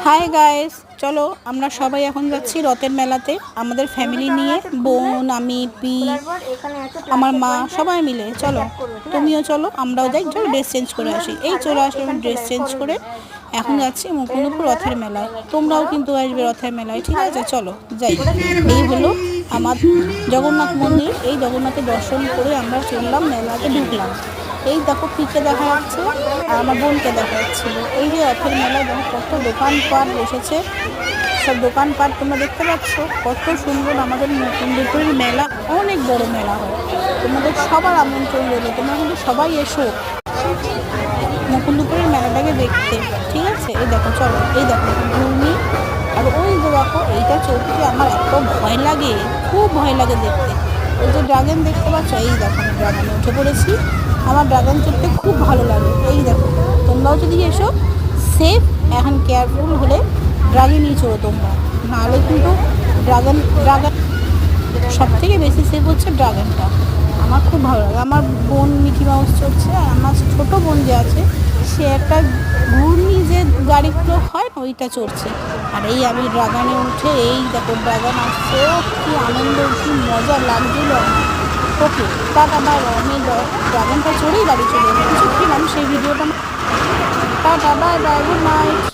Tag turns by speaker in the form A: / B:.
A: Hi guys, চলো আমরা সবাই এখন যাচ্ছি রথের মেলাতে আমাদের ফ্যামিলি নিয়ে। বোন, আমি, পি, আমার মা সবাই মিলে। চলো তুমিও চলো, আমরাও যাই। চলো ড্রেস চেঞ্জ করে আসি। এই চলে আসলাম ড্রেস চেঞ্জ করে। এখন যাচ্ছি মুকুন্দপুর রথের মেলায়। তোমরাও কিন্তু আসবে রথের মেলায়, ঠিক আছে? চলো যাই। এই হলো আমার জগন্নাথ মন্দির। এই জগন্নাথের দর্শন করে আমরা চললাম, মেলাতে ঢুকলাম। এই দেখো পিকে দেখা যাচ্ছে আর আমার বোনকে দেখা যাচ্ছিল। এই যে রথের মেলায় দেখো কত দোকানপাট বসেছে, সব দোকানপাট তোমরা দেখতে পাচ্ছ। কত সুন্দর আমাদের মুকুন্দপুরের মেলা, অনেক বড় মেলা হয়। তোমাদের সবার আমন্ত্রণ রইল, তোমরা কিন্তু সবাই এসো মুকুন্দপুরের মেলাটাকে দেখতে, ঠিক আছে? এই দেখো, চলো এই দেখো ঘূর্ণি। আর ওই যে দেখো এইটা চড়তে আমার এত ভয় লাগে, খুব ভয় লাগে দেখতে। ওই যে ড্রাগন দেখতে পাচ্ছ, এই দেখো আমি ড্রাগনে উঠে পড়েছি। আমার ড্রাগন চড়তে খুব ভালো লাগে। এই দেখো তোমরাও যদি এসো, সেফ এখন কেয়ারফুল হলে ড্রাগনই চড়ো তোমরা, নাহলে কিন্তু ড্রাগন সব থেকে বেশি সেফ হচ্ছে ড্রাগনটা। আমার খুব ভালো লাগে। আমার বোন মিকি মাউস চড়ছে, আর আমার ছোটো বোন যে আছে সে একটা ঘূর্ণি যে গাড়িগুলো হয় না ওইটা চড়ছে। আর এই আমি ড্রাগনে উঠে, এই দেখো ড্রাগন আসছে, কি আনন্দ, কি মজা লাগছিল। ওকে টাটা বাই বাই। আমি ড্রাগনটা চড়েই বাড়ি চলে এলাম। কিছু খেলাম, সেই ভিডিওটা tata bye bye, good night.